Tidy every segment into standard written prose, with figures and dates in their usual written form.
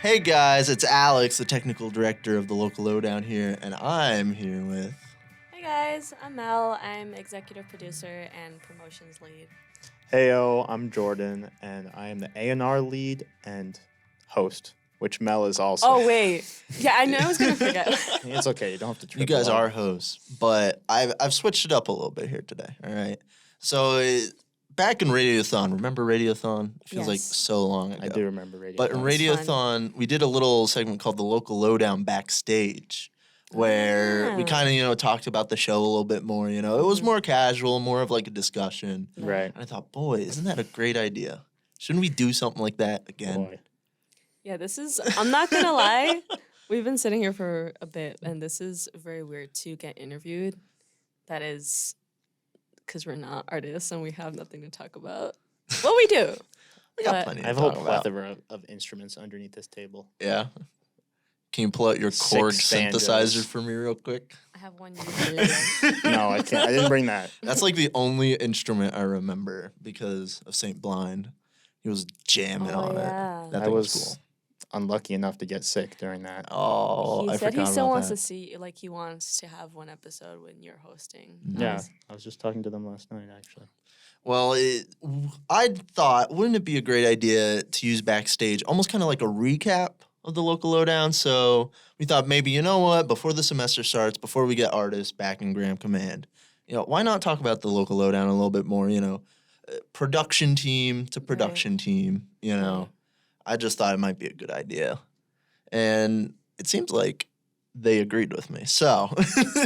Hey guys, it's Alex, the technical director of the local lowdown here, and I'm here with. Hey guys, I'm Mel. I'm executive producer and promotions lead. Heyo, I'm Jordan, and I am the A&R lead and host, which Mel is also. Oh wait, yeah, I know I was gonna forget. It's okay, you don't have to trip. You guys are hosts, but I've switched it up a little bit here today. All right, so back in Radiothon, remember Radiothon? It feels like Yes. so long ago. I do remember Radiothon. But in Radiothon, we did a little segment called the local lowdown backstage, where we kind of talked about the show a little bit more. It was more casual, more of like a discussion. Right. And I thought, boy, isn't that a great idea? Shouldn't we do something like that again? Boy. Yeah, this is. I'm not gonna lie. We've been sitting here for a bit, and this is very weird to get interviewed. That is because we're not artists and we have nothing to talk about. Well, we do. We got plenty I to have a whole talk about. plethora of instruments underneath this table. Yeah. Can you pull out your Korg synthesizer banjos. for me real quick? I have one ukulele. No, I can't. I didn't bring that. That's like the only instrument I remember because of Saint Blind. He was jamming on yeah. it. That I thing was cool. unlucky enough to get sick during that. Oh, I He said forgot he still about wants that. to see, like, he wants to have one episode when you're hosting. Yeah, I was just talking to them last night, actually. Well, I thought, wouldn't it be a great idea to use Backstage almost kind of like a recap of the local lowdown? So we thought maybe, you know what, before the semester starts, before we get artists back in Graham Command, why not talk about the local lowdown a little bit more, production team to production team, Right. I just thought it might be a good idea. And it seems like they agreed with me. So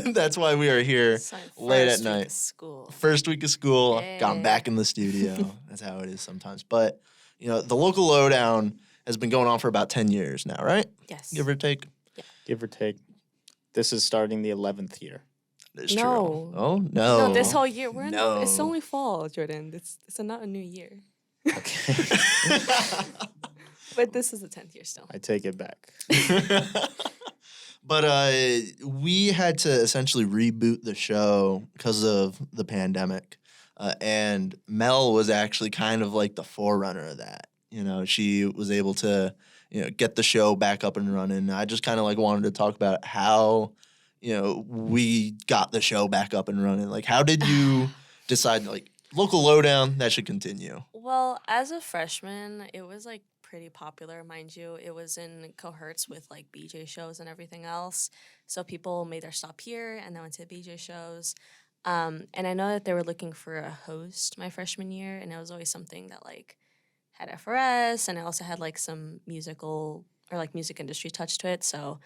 that's why we are here So late first at week night. of school. First week of school, got Hey. back in the studio. That's how it is sometimes. But, the local lowdown has been going on for about 10 years now, right? Yes. Give or take. Give or take. This is starting the 11th year. It's No. true. Oh, no. No, this whole year we're No. it's only fall, Jordan. It's not a new year. Okay. But this is the 10th year still. I take it back. But we had to essentially reboot the show because of the pandemic. And Mel was actually kind of like the forerunner of that. She was able to, get the show back up and running. I just kind of like wanted to talk about how, we got the show back up and running. Like, how did you decide, like, local lowdown, that should continue? Well, as a freshman, it was like pretty popular, mind you. It was in cohorts with like BJ shows and everything else. So people made their stop here and then went to BJ shows. And I know that they were looking for a host my freshman year, and it was always something that like had FRS, and I also had like some musical or like music industry touch to it. So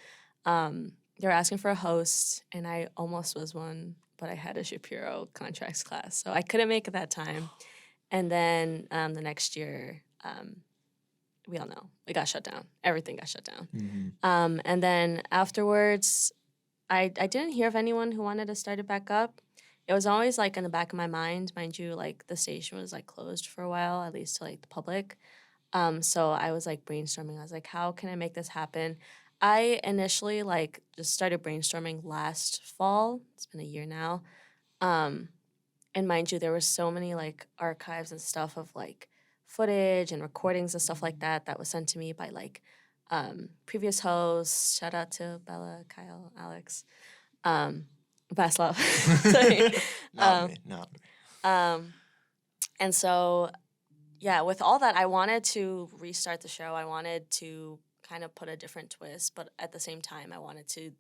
they were asking for a host, and I almost was one, but I had a Shapiro contracts class, so I couldn't make it that time. And then the next year, we all know, it got shut down. Everything got shut down. Mm-hmm. And then afterwards, I didn't hear of anyone who wanted to start it back up. It was always like in the back of my mind, mind you, like the station was like closed for a while, at least to like the public. So I was like brainstorming. I was like, how can I make this happen? I initially like just started brainstorming last fall. It's been a year now. And mind you, there were so many like archives and stuff of like footage and recordings and stuff like that that was sent to me by like previous hosts. Shout out to Bella, Kyle, Alex, Vaslav. Sorry. Not me. And so, yeah, with all that, I wanted to restart the show. I wanted to kind of put a different twist, but at the same time, I wanted to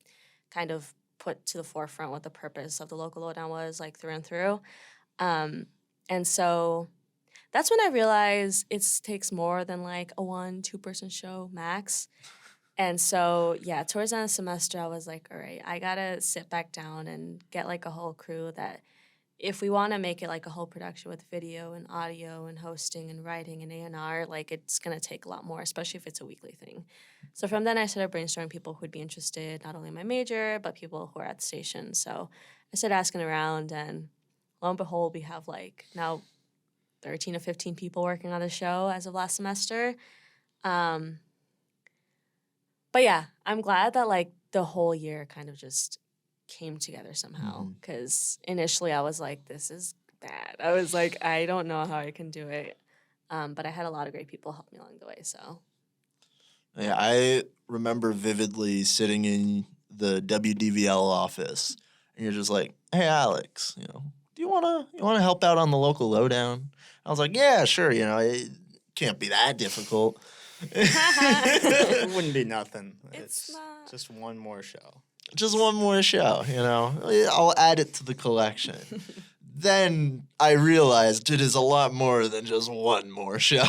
kind of put to the forefront what the purpose of the local lowdown was, like through and through. And so that's when I realized it takes more than like a 1-2 person show max. And so, yeah, towards the end of the semester, I was like, all right, I got to sit back down and get like a whole crew that if we want to make it like a whole production with video and audio and hosting and writing and A&R, like it's going to take a lot more, especially if it's a weekly thing. So from then I started brainstorming people who would be interested, not only in my major, but people who are at the station. So I started asking around, and lo and behold, we have like now 13 to 15 people working on the show as of last semester. But yeah, I'm glad that like the whole year kind of just came together somehow, because initially I was like, this is bad. I was like, I don't know how I can do it. But I had a lot of great people help me along the way, so. Yeah, I remember vividly sitting in the WDVL office, and you're just like, "Hey, Alex, do you wanna help out on the local lowdown?" I was like, "Yeah, sure. It can't be that difficult." It wouldn't be nothing. It's not. just one more show. Just one more show. I'll add it to the collection. Then I realized it is a lot more than just one more show.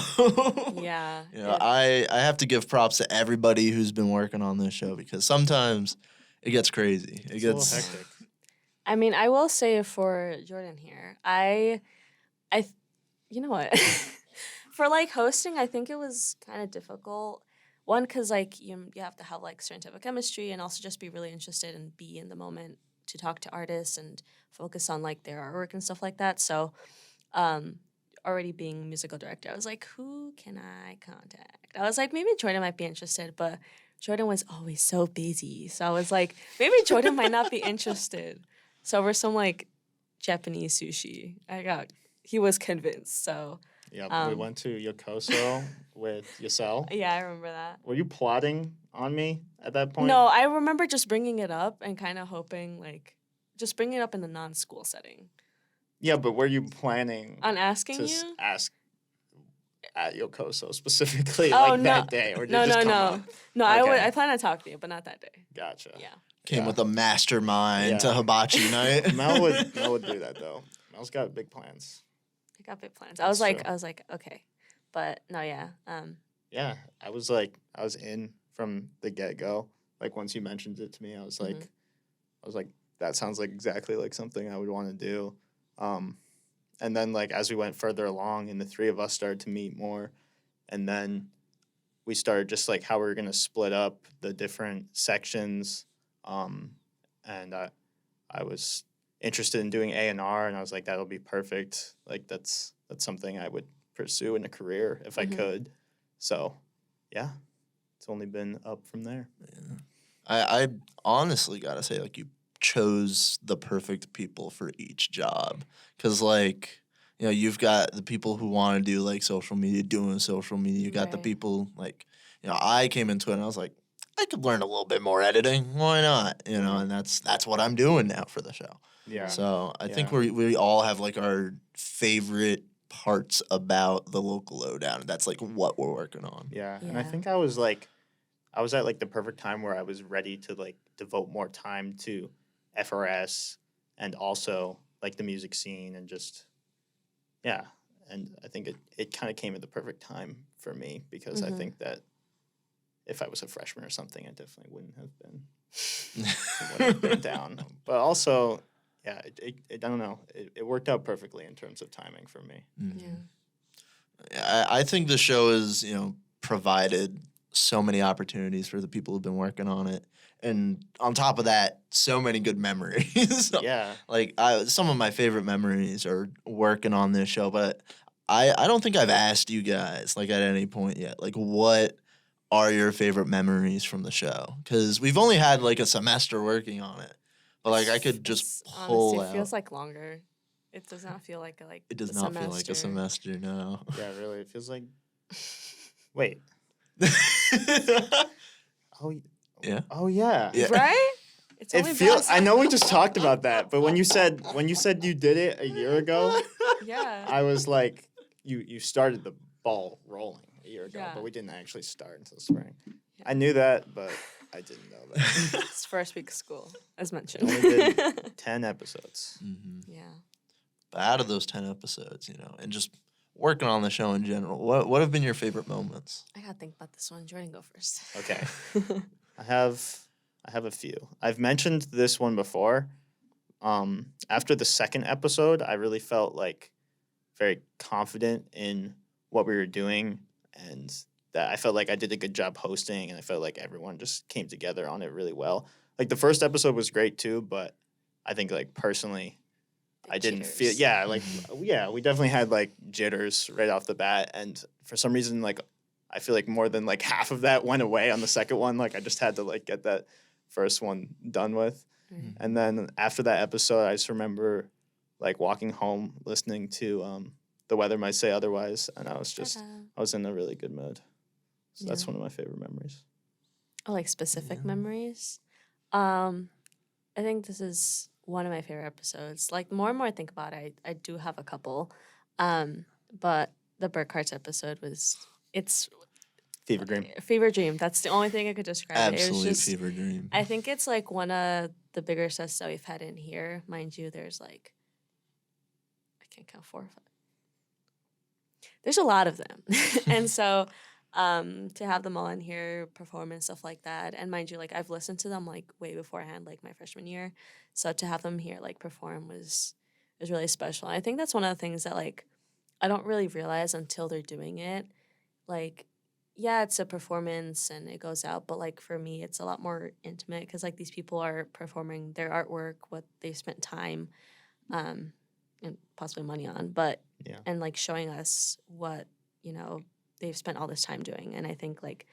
Yeah. I have to give props to everybody who's been working on this show because sometimes it gets crazy. It's a little hectic. I mean, I will say for Jordan here, you know what? For like hosting, I think it was kind of difficult. One, because like you have to have like certain type of chemistry, and also just be really interested and be in the moment to talk to artists and focus on like their artwork and stuff like that. So, already being musical director, I was like, who can I contact? I was like, maybe Jordan might be interested, but Jordan was always so busy. So I was like, maybe Jordan might not be interested. So over some like Japanese sushi, he was convinced. So yeah, we went to Yokoso with Yasel. yeah, I remember that. Were you plotting on me at that point? No, I remember just bringing it up and kind of hoping like just bringing it up in the non-school setting. Yeah, but were you planning on asking to you? Ask at Yokoso specifically that day, or did no, it just come up? No, Okay. I plan on talking to you, but not that day. Gotcha. Yeah. Came with a mastermind to hibachi night. Mel would do that though. Mel's got big plans. I got big plans. I was like, okay, but no, yeah. Yeah, I was in from the get go. Like once you mentioned it to me, I was like, that sounds like exactly like something I would want to do. And then like as we went further along, and the three of us started to meet more, and then we started just like how we were gonna split up the different sections. And I was interested in doing A&R, and I was like, that'll be perfect. Like that's something I would pursue in a career if I could. So, yeah, it's only been up from there. Yeah. I honestly gotta say, like, you chose the perfect people for each job, because like, you've got the people who want to do like social media doing social media. You got the people like, I came into it and I was like, I could learn a little bit more editing. Why not? And that's what I'm doing now for the show. Yeah. So I think we all have like our favorite parts about the local lowdown. That's like what we're working on. Yeah. And I think I was at like the perfect time where I was ready to like devote more time to FRS and also like the music scene and just, yeah. And I think it kind of came at the perfect time for me because I think that if I was a freshman or something, I definitely wouldn't have been down. But also, yeah, I don't know. It worked out perfectly in terms of timing for me. Mm-hmm. Yeah. I think the show has, provided so many opportunities for the people who've been working on it. And on top of that, so many good memories. Yeah. Like, some of my favorite memories are working on this show. But I don't think I've asked you guys, like, at any point yet, like, what are your favorite memories from the show? Because we've only had, like, a semester working on it. But, like, I could just pull honestly, out. It feels like longer. It does not feel like It does not feel like a semester, no. Yeah, really. It feels like... Wait. Oh, yeah. Oh, yeah. Right? It feels... I know we just talked about that, but when you said you did it a year ago, yeah, I was like, you started the ball rolling a year ago, but we didn't actually start until spring. Yeah. I knew that, but I didn't know that. It's first week of school, as mentioned. We only did 10 episodes. Mm-hmm. Yeah. But out of those 10 episodes, and just working on the show in general, what have been your favorite moments? I gotta think about this one. Jordan, go first. Okay. I have a few. I've mentioned this one before. After the second episode, I really felt like very confident in what we were doing, and that I felt like I did a good job hosting, and I felt like everyone just came together on it really well. Like the first episode was great too, but I think like personally, I didn't feel we definitely had like jitters right off the bat, and for some reason like I feel like more than like half of that went away on the second one. Like I just had to like get that first one done with. Mm-hmm. And then after that episode, I just remember like walking home listening to The Weather Might Say Otherwise, and I was in a really good mood. So that's Yeah. one of my favorite memories. Oh, like specific Yeah. memories. I think this is one of my favorite episodes. Like more and more I think about it, I do have a couple. But the Burkhart's episode it's Fever Dream. a fever dream. That's the only thing I could describe it. It was Absolute just, fever dream. I think it's like one of the bigger sets that we've had in here. Mind you, there's like, I can't count 4 or 5. There's a lot of them. And so to have them all in here perform and stuff like that, and mind you, like I've listened to them like way beforehand, like my freshman year, so to have them here like perform was really special. I think that's one of the things that like I don't really realize until they're doing it. Like, yeah, it's a performance and it goes out, but like for me it's a lot more intimate because like these people are performing their artwork, what they've spent time and possibly money on, but Yeah. and like showing us what, you know, they've spent all this time doing. And I think like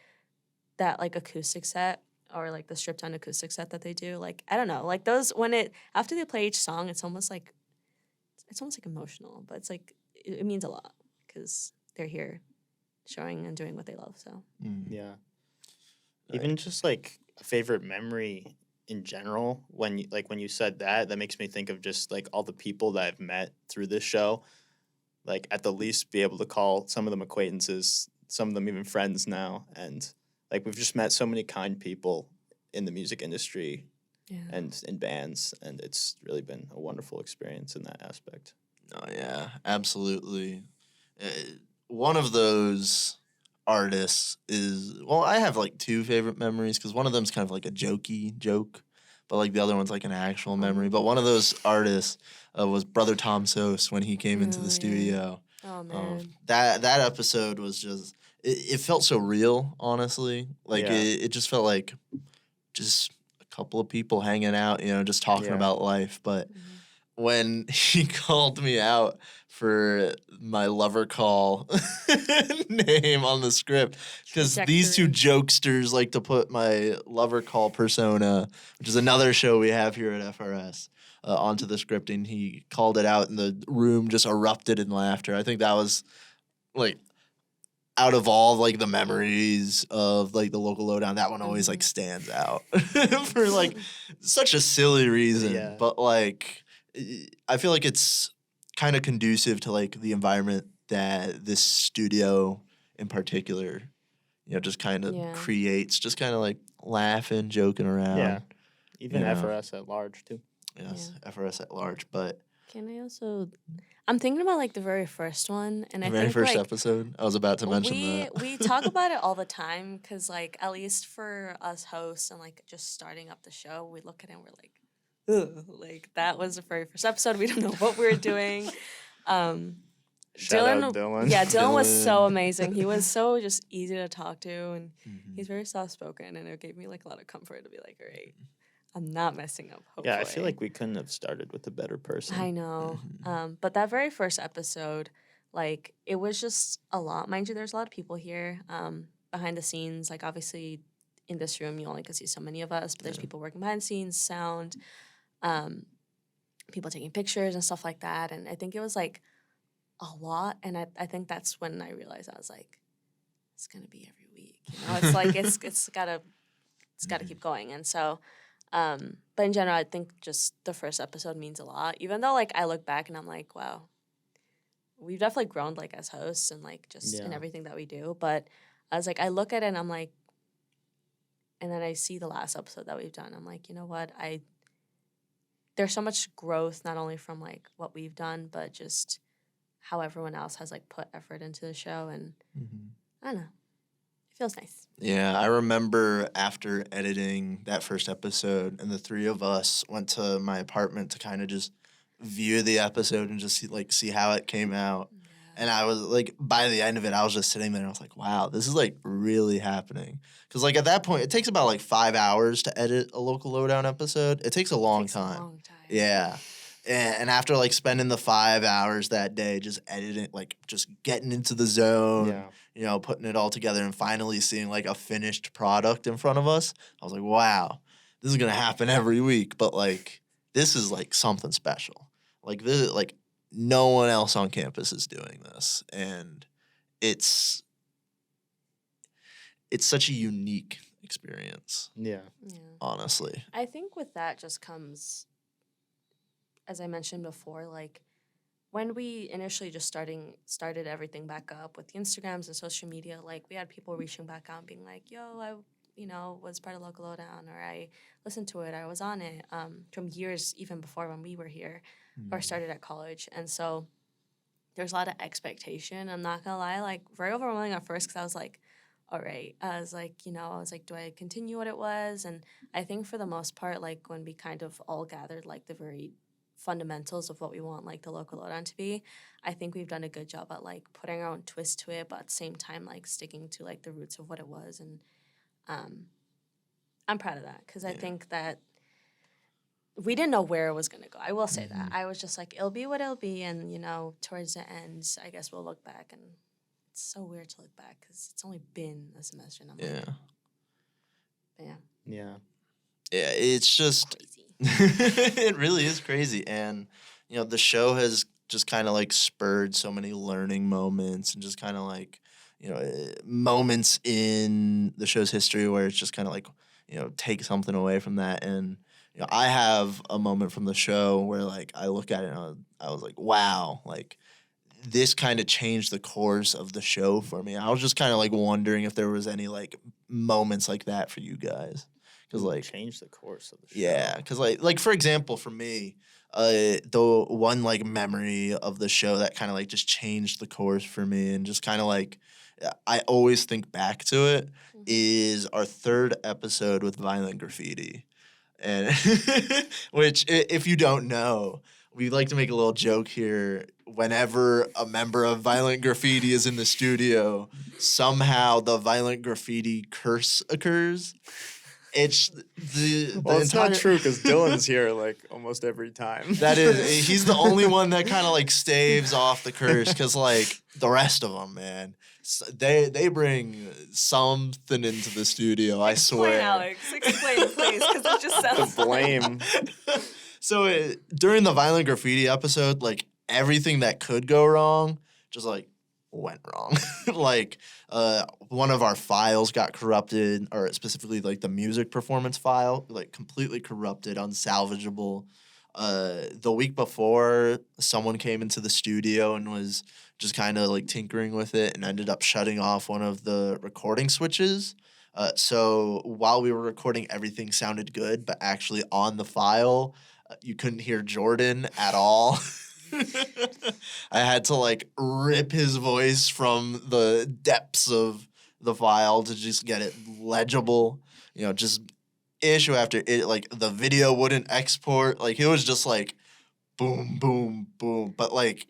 that like acoustic set or like the stripped down acoustic set that they do, like I don't know, like those when it after they play each song, it's almost like emotional, but it's like it means a lot because they're here showing and doing what they love. So Yeah. Even just like a favorite memory in general, when you said that makes me think of just like all the people that I've met through this show. Like at the least be able to call some of them acquaintances, some of them even friends now. And like we've just met so many kind people in the music industry yeah. and in bands, and it's really been a wonderful experience in that aspect. Oh yeah, absolutely. One of those artists is, well, I have like 2 favorite memories because one of them's kind of like a jokey joke, but like the other one's like an actual memory. But one of those artists was Brother Tom Sos when he came into Oh, the yeah. studio. Oh man. That episode was just it felt so real, honestly. Like Yeah. it just felt like just a couple of people hanging out, you know, just talking Yeah. about life. But when he called me out for my lover call name on the script, because these 2 jokesters like to put my lover call persona, which is another show we have here at FRS, onto the script, and he called it out and the room just erupted in laughter. I think that was like out of all like the memories of like the local lowdown, that one always like stands out for like such a silly reason. Yeah. But like I feel like it's kind of conducive to like the environment that this studio in particular, you know, just kind of creates, just kind of like laughing, joking around. Yeah. Even you know. FRS at large too. Yes, FRS at large. But Can I also? I'm thinking about like the very first one, and the I very think first like episode, I was about to mention that. we talk about it all the time because like at least for us hosts and like just starting up the show, we look at it and we're like, ugh, like that was the very first episode. We don't know what we were doing. Shout out Dylan. Yeah, Dylan was so Dylan. amazing. He was so just easy to talk to, and he's very soft spoken, and it gave me like a lot of comfort to be like, all right, I'm not messing up. Hopefully. Yeah, I feel like we couldn't have started with a better person. I know. But that very first episode, like, it was just a lot. Mind you, there's a lot of people here behind the scenes. Like, obviously, in this room, you only can see so many of us, but there's people working behind the scenes, sound, people taking pictures and stuff like that. And I think it was, like, a lot. And I think that's when I realized I was like, it's going to be every week. You know, it's like, it's got to keep going. And so... but in general, I think just the first episode means a lot. Even though, like, I look back and I'm like, wow, we've definitely grown, like, as hosts and, like, just in everything that we do. But I was like, I look at it and I'm like, and then I see the last episode that we've done. I'm like, you know what? There's so much growth, not only from, like, what we've done, but just how everyone else has, like, put effort into the show. And I don't know. Feels nice. Yeah, I remember after editing that first episode, and the 3 of us went to my apartment to kind of just view the episode and just see how it came out. Yeah. And I was like, by the end of it, I was just sitting there and I was like, wow, this is like really happening. Because like at that point, it takes about like 5 hours to edit a local lowdown episode. It takes a long time. Yeah. And after like spending the 5 hours that day just editing, like just getting into the zone, you know, putting it all together and finally seeing like a finished product in front of us, I was like, wow, this is going to happen every week. But like, this is like something special. Like this, like no one else on campus is doing this. And it's it's such a unique experience, Yeah. honestly. I think with that just comes, as I mentioned before, like when we initially just started everything back up with the Instagrams and social media, like we had people reaching back out and being like, yo, I was part of Local Lowdown, or I listened to it, I was on it, from years even before when we were here or started at college. And so there's a lot of expectation. I'm not gonna lie, like very overwhelming at first, because I was like, all right. I was like, do I continue what it was? And I think for the most part, like when we kind of all gathered like the very fundamentals of what we want like the Local Lowdown to be, I think we've done a good job at like putting our own twist to it, but at the same time like sticking to like the roots of what it was. And I'm proud of that, because I think that we didn't know where it was going to go. I will say that. I was just like, it'll be what it'll be. And, towards the end, I guess we'll look back. And it's so weird to look back because it's only been a semester. And I'm like, Yeah. Yeah, it's just, crazy. it really is crazy. And, the show has just kind of like spurred so many learning moments and just kind of like, moments in the show's history where it's just kind of like, take something away from that. And, I have a moment from the show where like I look at it and I was like, wow, like this kind of changed the course of the show for me. I was just kind of like wondering if there was any like moments like that for you guys. Because like change the course of the show. Yeah, because like for example, for me, the one like memory of the show that kind of like just changed the course for me and just kind of like I always think back to it is our third episode with Violent Graffiti, and which if you don't know, we like to make a little joke here. Whenever a member of Violent Graffiti is in the studio, somehow the Violent Graffiti curse occurs. It's it's not true because Dylan's here like almost every time. That is, he's the only one that kind of like staves off the curse because like the rest of them, man, they bring something into the studio. I swear. Alex, explain, please, because it just sounds the blame. So during the Violent Graffiti episode, like everything that could go wrong, just like went wrong. Like one of our files got corrupted, or specifically like the music performance file, like completely corrupted, unsalvageable. The week before, someone came into the studio and was just kind of like tinkering with it and ended up shutting off one of the recording switches. So while we were recording, everything sounded good, but actually on the file, you couldn't hear Jordan at all. I had to like rip his voice from the depths of the file to just get it legible. Just issue after it, like the video wouldn't export. Like it was just like boom, boom, boom. But like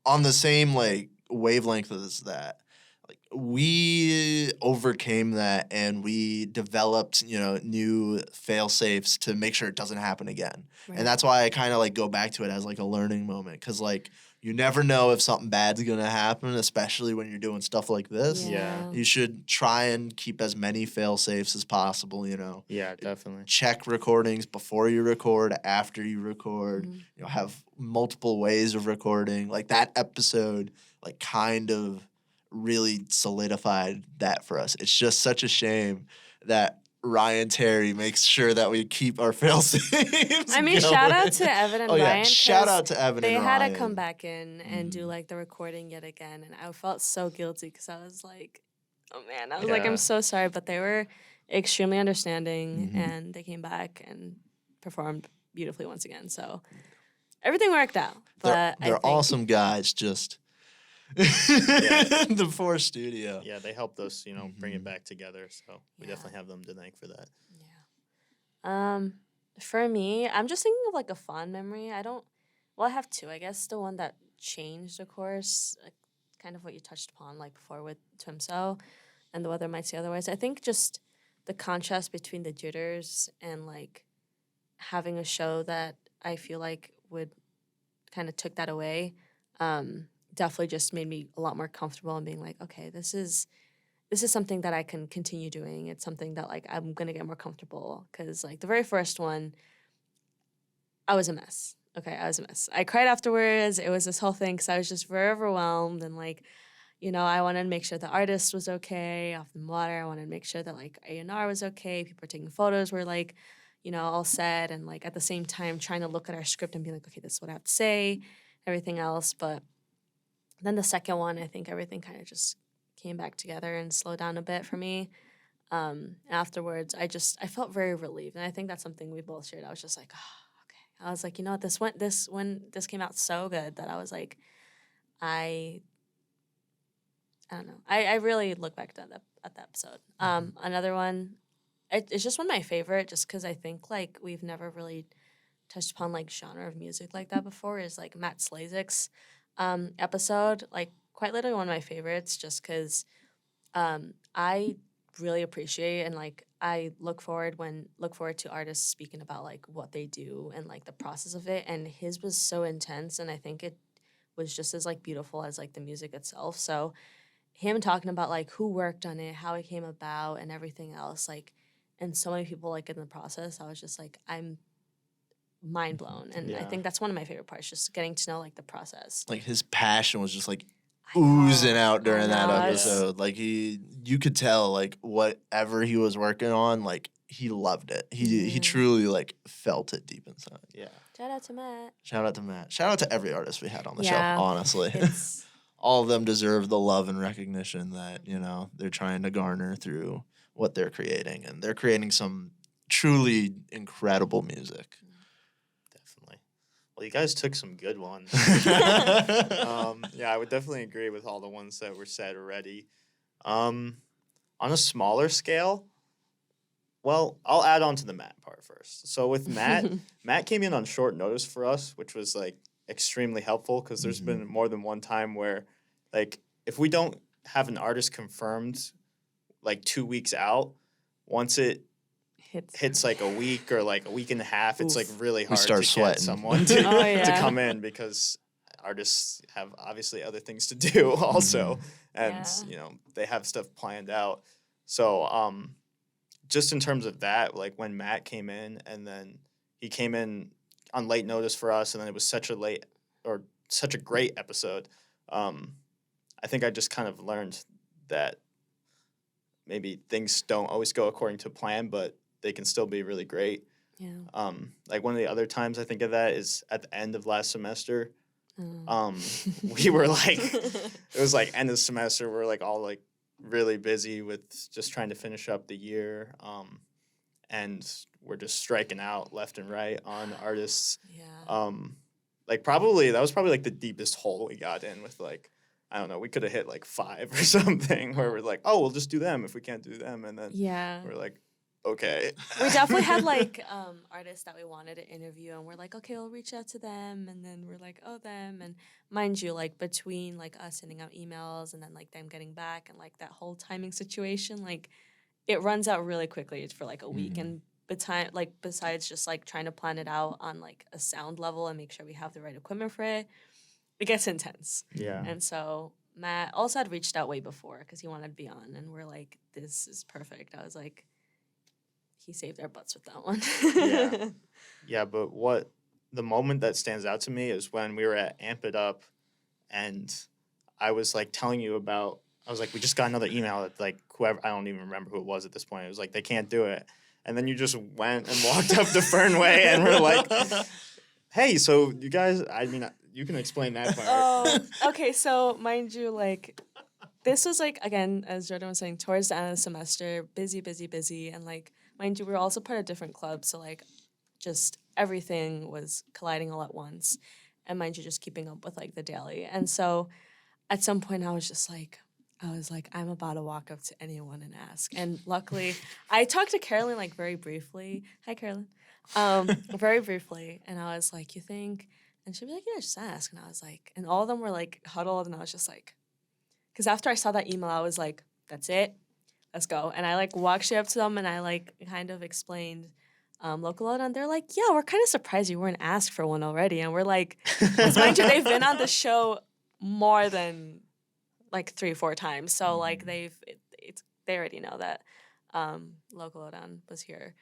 on the same like wavelength as that, like we overcame that and we developed, new fail safes to make sure it doesn't happen again. Right. And that's why I kind of like go back to it as like a learning moment, because like you never know if something bad's gonna happen, especially when you're doing stuff like this. Yeah. You should try and keep as many fail safes as possible, Yeah, definitely. Check recordings before you record, after you record. Have multiple ways of recording. Like that episode, like kind of really solidified that for us. It's just such a shame that Ryan Terry makes sure that we keep our fail safes. I mean, going. shout out to Evan and Ryan. Shout out to Evan and Ryan. They had to come back in and do like the recording yet again, and I felt so guilty because I was like, oh man, I was like, I'm so sorry, but they were extremely understanding, and they came back and performed beautifully once again. So everything worked out. But they're awesome guys. Just. The Force Studio. Yeah, they helped us, bring it back together. So we definitely have them to thank for that. Yeah. For me, I'm just thinking of like a fond memory. I have two. I guess the one that changed, of course, kind of what you touched upon like before with Twimso, and the weather might say otherwise. I think just the contrast between the jitters and like having a show that I feel like would kind of took that away. Definitely just made me a lot more comfortable in being like, okay, this is something that I can continue doing. It's something that like I'm gonna get more comfortable, because like the very first one, I was a mess. Okay, I was a mess. I cried afterwards. It was this whole thing because I was just very overwhelmed and like, I wanted to make sure the artist was okay off the water. I wanted to make sure that like A&R was okay. People were taking photos were like, all set. And like at the same time trying to look at our script and be like, okay, this is what I have to say, everything else. But then the second one, I think everything kind of just came back together and slowed down a bit for me. Afterwards, I felt very relieved. And I think that's something we both shared. I was just like, oh, okay. I was like, what, this came out so good that I was like, I don't know. I really look back at that episode. Another one, it's just one of my favorite, just because I think like we've never really touched upon like genre of music like that before. Is like Matt Slazik's episode, like quite literally one of my favorites, just because I really appreciate and like I look forward to artists speaking about like what they do and like the process of it. And his was so intense, and I think it was just as like beautiful as like the music itself. So him talking about like who worked on it, how it came about, and everything else, like, and so many people like in the process, I was just like, I'm mind blown. And I think that's one of my favorite parts, just getting to know like the process. Like his passion was just like I know, oozing out during that I know, episode. Like you could tell like whatever he was working on, like he loved it. He truly like felt it deep inside. Yeah. Shout out to Matt. Shout out to Matt. Shout out to every artist we had on the show, Yeah, honestly. All of them deserve the love and recognition that, they're trying to garner through what they're creating. And they're creating some truly incredible music. Definitely. Well, you guys took some good ones. Yeah, I would definitely agree with all the ones that were said already. On a smaller scale, well, I'll add on to the Matt part first. So with Matt, Matt came in on short notice for us, which was like extremely helpful because there's been more than one time where like if we don't have an artist confirmed like 2 weeks out, once it hits like a week or like a week and a half, it's like really hard to get someone to come in because artists have obviously other things to do also. And, they have stuff planned out. So just in terms of that, like when Matt came in and then he came in on late notice for us, and then it was such a great episode. I think I just kind of learned that maybe things don't always go according to plan, but they can still be really great. Yeah. Like one of the other times I think of that is at the end of last semester. We were like, it was like end of semester. We're like all like really busy with just trying to finish up the year. And we're just striking out left and right on artists. Yeah. Like that was probably like the deepest hole we got in with like, I don't know, we could have hit like 5 or something where we're like, oh, we'll just do them if we can't do them. And then we're like, okay. We definitely had like artists that we wanted to interview, and we're like, okay, we'll reach out to them. And then we're like, oh, them. And mind you, like between like us sending out emails and then like them getting back and like that whole timing situation, like it runs out really quickly for like a week. And besides just like trying to plan it out on like a sound level and make sure we have the right equipment for it, it gets intense. Yeah. And so Matt also had reached out way before because he wanted to be on, and we're like, this is perfect. I was like, he saved our butts with that one. Yeah, but the moment that stands out to me is when we were at Amp It Up, and I was like telling you about, I was like, we just got another email that like whoever, I don't even remember who it was at this point. It was like, they can't do it. And then you just went and walked up to Fernway and were like, hey, so you guys, I mean, you can explain that part. Oh, okay. So mind you, like, this was like, again, as Jordan was saying, towards the end of the semester, busy. And like, mind you, we were also part of different clubs. So like, just everything was colliding all at once. And mind you, just keeping up with like the daily. And so at some point I was like, I'm about to walk up to anyone and ask. And luckily, I talked to Carolyn like very briefly. Hi, Carolyn. Very briefly. And I was like, you think? And she'd be like, yeah, just ask. And I was like, and all of them were like huddled. And I was just like, because after I saw that email, I was like, that's it. Let's go. And I like walked straight up to them and I like kind of explained local load. And they're like, yeah, we're kind of surprised you weren't asked for one already. And we're like, because mind you, they've been on the show more than like 3 or 4 times. So like they already know that local Lowdown was here.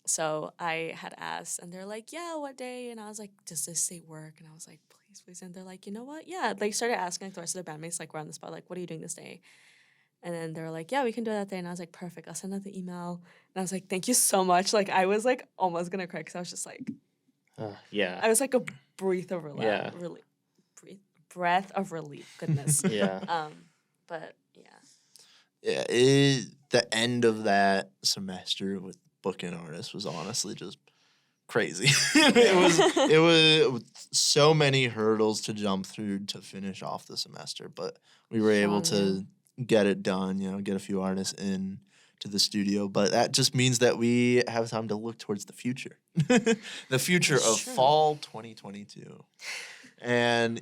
So I had asked and they're like, yeah, what day? And I was like, does this say work? And I was like, please please. And they're like, you know what? Yeah. They started asking like, the rest of the bandmates, like, we're on the spot, like, what are you doing this day? And then they were like, yeah, we can do it that day. And I was like, perfect. I'll send out the email. And I was like, thank you so much. Like, I was like almost going to cry because I was just like, Yeah. I was like a breath of relief. Yeah. Breath of relief. Goodness. Yeah. But yeah. Yeah, the end of that semester with booking artists was honestly just crazy. it was so many hurdles to jump through to finish off the semester, but we were able to get it done, get a few artists in to the studio, but that just means that we have time to look towards the future. The future of fall 2022. And,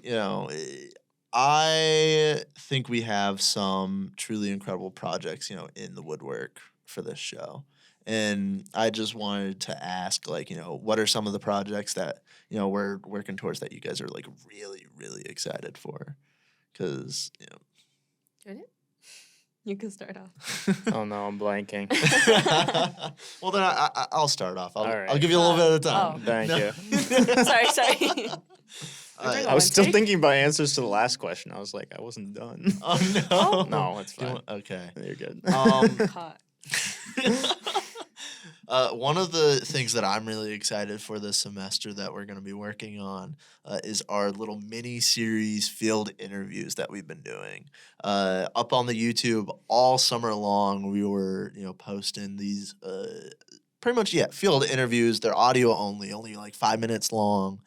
I think we have some truly incredible projects, in the woodwork for this show. And I just wanted to ask, what are some of the projects that, we're working towards that you guys are, really, really excited for? Because, Ready? You can start off. Oh, no, I'm blanking. Well, then I'll start off. All I'll give you a little bit at a time. Thank you. Sorry. I was still thinking about answers to the last question. I was like, I wasn't done. Oh, no. No, it's fine. Okay. You're good. Caught. One of the things that I'm really excited for this semester that we're going to be working on is our little mini series field interviews that we've been doing. Up on the YouTube all summer long, we were posting these pretty much field interviews. They're audio only like 5 minutes long.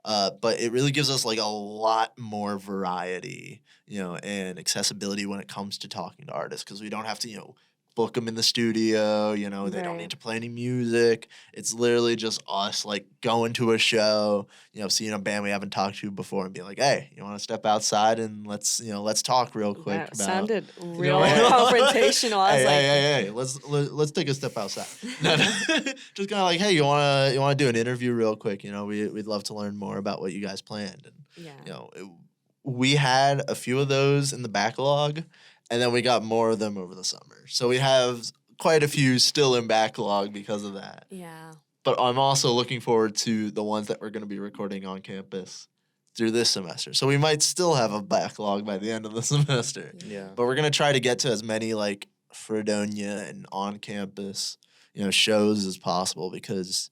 But it really gives us a lot more variety, and accessibility when it comes to talking to artists, because we don't have to, book them in the studio, they don't need to play any music. It's literally just us going to a show, seeing a band we haven't talked to before and being like, hey, you want to step outside and let's talk real quick That about. sounded real confrontational. I was hey, let's take a step outside. No. Just kind of hey, you wanna do an interview real quick? We'd love to learn more about what you guys planned. And we had a few of those in the backlog, and then we got more of them over the summer. So we have quite a few still in backlog because of that. Yeah. But I'm also looking forward to the ones that we're going to be recording on campus through this semester. So we might still have a backlog by the end of the semester. Yeah. But we're going to try to get to as many Fredonia and on-campus, shows as possible, because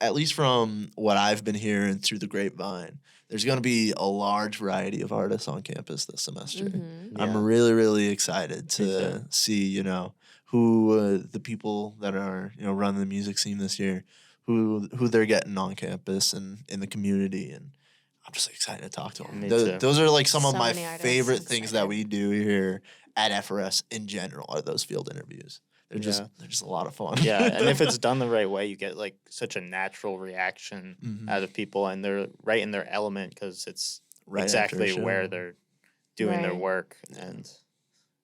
at least from what I've been hearing through the grapevine, there's going to be a large variety of artists on campus this semester. Mm-hmm. I'm really, really excited to see, who the people that are, running the music scene this year, who they're getting on campus and in the community. And I'm just excited to talk to them. Those are some of my favorite things that we do here at FRS in general, are those field interviews. They're just a lot of fun. Yeah, and if it's done the right way, you get such a natural reaction out of people, and they're right in their element, because it's exactly where they're doing their work, and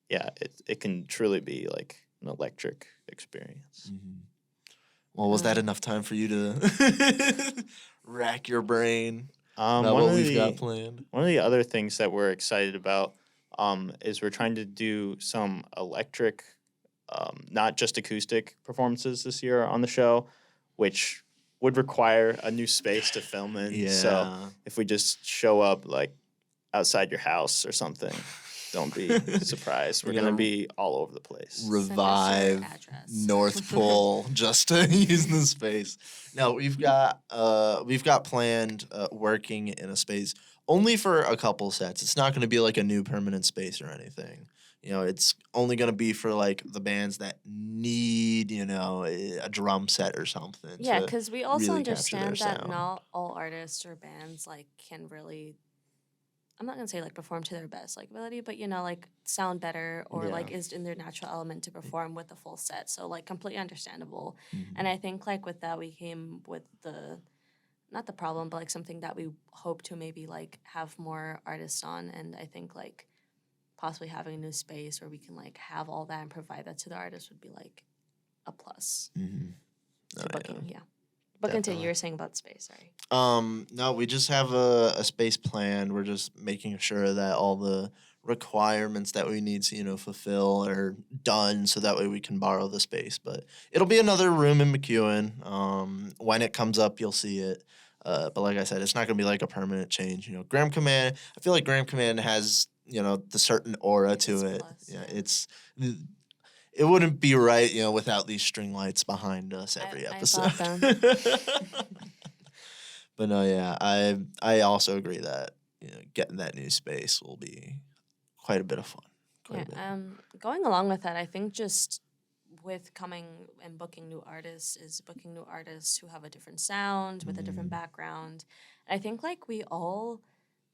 it can truly be an electric experience. Mm-hmm. Well, was that enough time for you to rack your brain about what we've got planned? One of the other things that we're excited about is we're trying to do some electric, not just acoustic performances this year on the show, which would require a new space to film in. Yeah. So if we just show up outside your house or something, don't be surprised. We're going to be all over the place. Revive North Pole just to use the space. No, we've got planned working in a space only for a couple sets. It's not going to be a new permanent space or anything. It's only going to be for the bands that need, a drum set or something. Yeah, because we also really understand that sound. not all artists or bands can really, I'm not going to say perform to their best ability, but sound better or is in their natural element to perform with a full set. So completely understandable. Mm-hmm. And I think with that we came with not the problem, but something that we hope to maybe have more artists on. And I think possibly having a new space where we can have all that and provide that to the artist would be a plus to booking. Yeah. But continue, you were saying about space, sorry. No, we just have a space planned. We're just making sure that all the requirements that we need to, fulfill are done, so that way we can borrow the space. But it'll be another room in McEwen. When it comes up, you'll see it. But like I said, it's not gonna be like a permanent change. You know, Graham Command. I feel like Graham Command has the certain aura to it. Plus, Yeah, yeah. it wouldn't be right, without these string lights behind us every I episode. bought them. But no, yeah, I also agree that getting that new space will be quite a bit of fun. Quite a bit. Going along with that, I think just with coming and booking new artists is booking new artists who have a different sound with a different background. And I think like we all,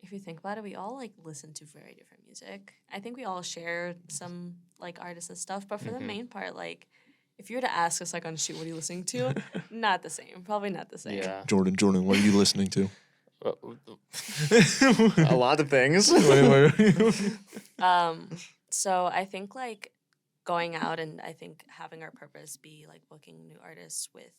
if you think about it, we all like listen to very different music. I think we all share some like artists and stuff, but for the main part, like if you were to ask us like on shoot, what are you listening to? Not the same. Probably not the same. Yeah. Jordan, what are you listening to? A lot of things. So I think like going out and I think having our purpose be like booking new artists with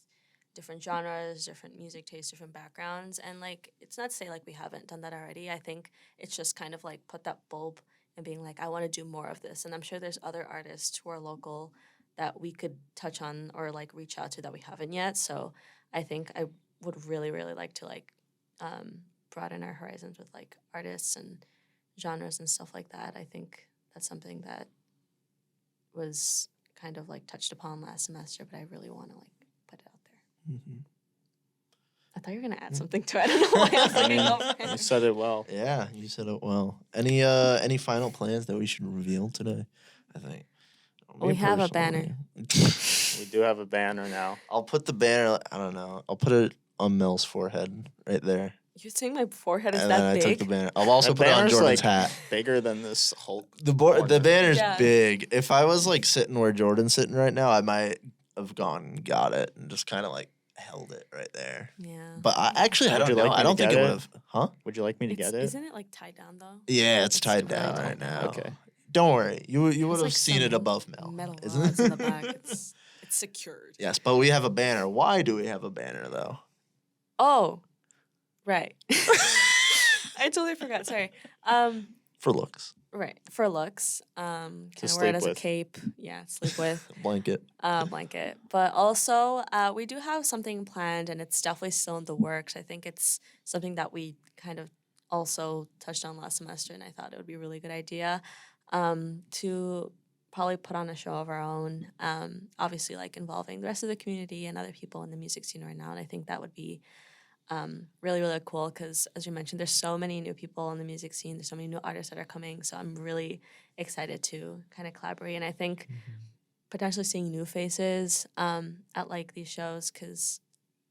different genres, different music tastes, different backgrounds. And like it's not to say like we haven't done that already. I think it's just kind of like put that bulb and being like, I want to do more of this. And I'm sure there's other artists who are local that we could touch on or like reach out to that we haven't yet. So I think I would really, really like to like broaden our horizons with like artists and genres and stuff like that. I think that's something that was kind of like touched upon last semester, but I really want to like put it out there. Mm-hmm. I thought you were gonna add something to it. I don't know why I was looking over. You said it well. Yeah, you said it well. Any final plans that we should reveal today? I think We have a banner. We do have a banner now. I'll put the banner. I don't know. I'll put it on Mel's forehead right there. You're saying my forehead is And then that I big? took the banner. I'll also That put it on banner's, Jordan's like, hat. Bigger than this whole. The corner. banner's Yeah. big. If I was like sitting where Jordan's sitting right now, I might have gone and got it and just kind of like held it right there. Yeah. But I Would don't you know. like me I to don't think get it it? would have. Huh? Would you like me to get it? Isn't it like tied down though? Yeah, it's It's tied really down tied right down. now. Okay. Don't worry. You would It's have like seen it some above Mel, Metal isn't rods it? in the back. It's secured. Yes, but we have a banner. Why do we have a banner though? Oh, right. I totally forgot. Sorry. For looks. Right, for looks. Kind of wear sleep it as a with. cape. Yeah, sleep with. Blanket. Blanket. But also, we do have something planned, and it's definitely still in the works. I think it's something that we kind of also touched on last semester, and I thought it would be a really good idea to probably put on a show of our own. Obviously, like involving the rest of the community and other people in the music scene right now, and I think that would be really, really cool because, as you mentioned, there's so many new people in the music scene. There's so many new artists that are coming. So I'm really excited to kind of collaborate. And I think potentially seeing new faces at like these shows because,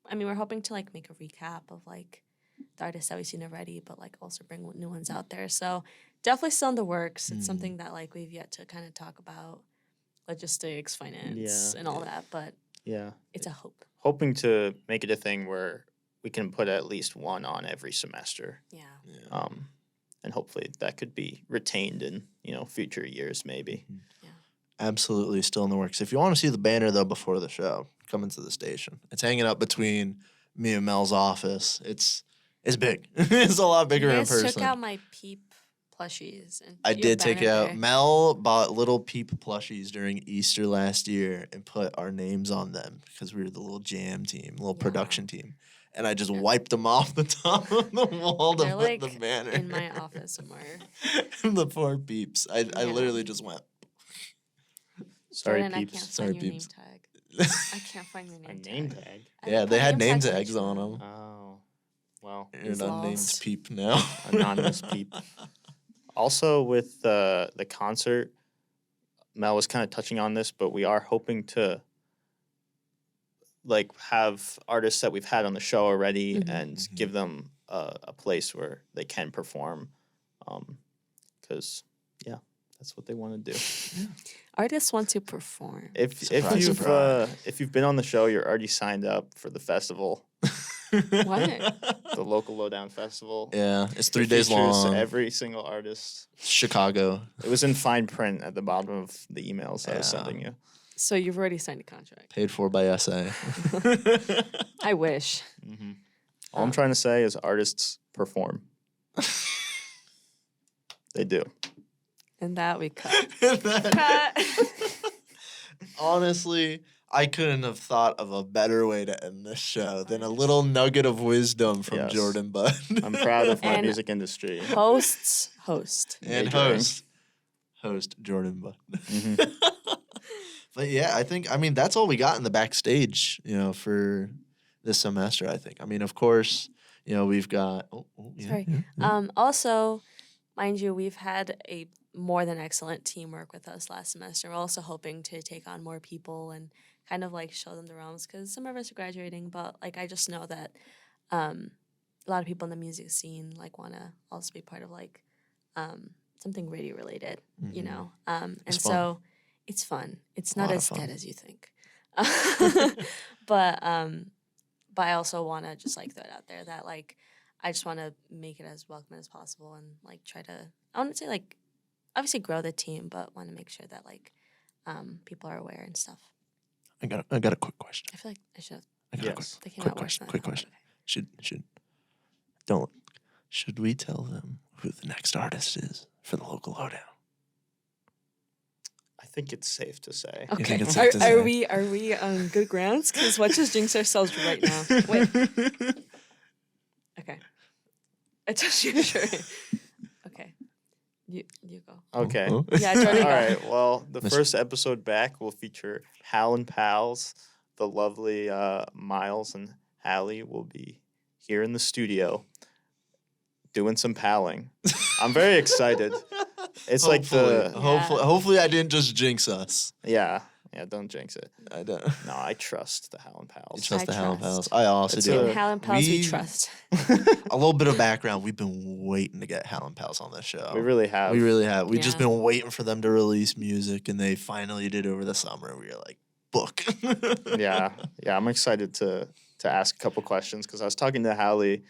I mean, we're hoping to like make a recap of like the artists that we've seen already, but like also bring new ones out there. So definitely still in the works. It's something that like we've yet to kind of talk about logistics, finance, and all that. But Yeah. it's a hope. Hoping to make it a thing where we can put at least one on every semester. Yeah. Yeah. And hopefully that could be retained in, future years maybe. Absolutely still in the works. If you want to see the banner though before the show, come into the station. It's hanging up between me and Mel's office. It's big. It's a lot bigger You in guys person. took out my Peep Plushies. And I put your did take it banner out. there. Mel bought little Peep Plushies during Easter last year and put our names on them because we were the little jam team, little Yeah. production team. And I just wiped them off the top of the wall to They're put the like banner. in my office somewhere. The poor peeps. I Yeah. literally just went. Sorry, Jordan, peeps. I can't Sorry, find your peeps. name tag. I can't find your A name name tag. tag. I Yeah, put they had name tag tags on collection. them. Oh, well, You're He's an unnamed lost. peep now. anonymous peep. Also, with the concert, Mel was kind of touching on this, but we are hoping to like have artists that we've had on the show already Mhm. and give them a place where they can perform, because that's what they want to do. Artists want to perform. If Surprise, you've surprise. if you've been on the show, you're already signed up for the festival, the local Lowdown Festival. Yeah, it's 3 It days features long. Every single artist. Chicago. It was in fine print at the bottom of the emails I was Yeah. sending you. So you've already signed a contract. Paid for by SA. I wish. Mm-hmm. All I'm trying to say is artists perform. They do. And that we cut. That- Cut. Honestly, I couldn't have thought of a better way to end this show than a little nugget of wisdom from Yes. Jordan Budd. I'm proud of my And music industry. Host. And Majoring. host Jordan Budd. Mhm. But yeah, I mean, that's all we got in the backstage, for this semester, I think. I mean, of course, we've got, yeah, Sorry. yeah. Also, mind you, we've had a more than excellent teamwork with us last semester. We're also hoping to take on more people and kind of like show them the realms because some of us are graduating, but like I just know that a lot of people in the music scene like want to also be part of like something radio related, Mhm. and It's fun. so it's fun. It's not lot of as fun. dead as you think. But I also want to just like throw it out there that like I just want to make it as welcoming as possible and like try to, I want to say like obviously grow the team, but want to make sure that like people are aware and stuff. I got a quick question. I feel like I should have. I got Yes. They came quick out worse question. than I Quick thought, question. okay. Should we tell them who the next artist is for the local lowdown? I think it's safe to say. You Okay. think it's safe to say? Are we on good grounds? Because let's just jinx ourselves right now. Wait. Okay. I touched you. Sure. Okay. You go. Okay. Oh. Yeah, Jordan. All right. Well, the Miss- first episode back will feature Hal and Pals. The lovely Miles and Hallie will be here in the studio doing some palling. I'm very excited. It's like the Hopefully I didn't just jinx us. yeah. Don't jinx it. I don't. No, I trust the Hal and You Pals. trust I the Hal and trust. Pals. I also It's do. a- In Hal and Pals, we we- trust. A little bit of background. We've been waiting to get Hal and Pals on this show. We really have. We really have. We've just Yeah. been waiting for them to release music, and they finally did over the summer. We were like, book. Yeah. I'm excited to ask a couple questions because I was talking to Hallie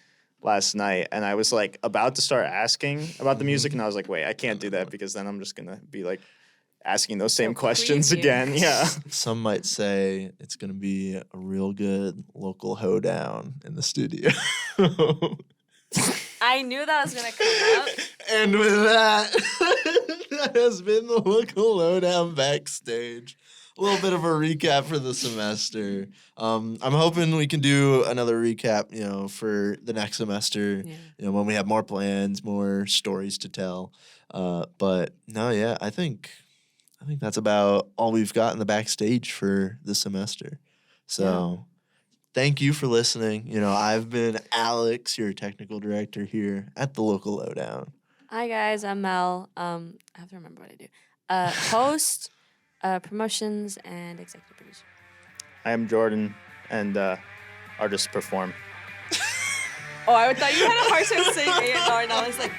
last night and I was like about to start asking about the music and I was like, wait, I can't do that because then I'm just gonna be like asking those same So questions preview. again. Yeah. Some might say it's going to be a real good local hoedown in the studio. I knew that was gonna come up. And with that, that has been the local lowdown backstage. A little bit of a recap for the semester. I'm hoping we can do another recap, for the next semester. Yeah. When we have more plans, more stories to tell. But no, yeah, I think that's about all we've got in the backstage for this semester. So thank you for listening. I've been Alex, your technical director here at the local lowdown. Hi guys, I'm Mel. I have to remember what I do. Host, promotions, and executive producer. I am Jordan and artists perform. Oh, I thought you had a hard time saying A&R, and I was like,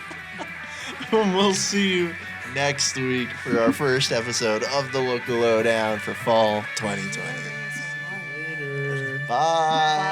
We'll see you next week for our first episode of the local lowdown for fall 2020. Later. Bye.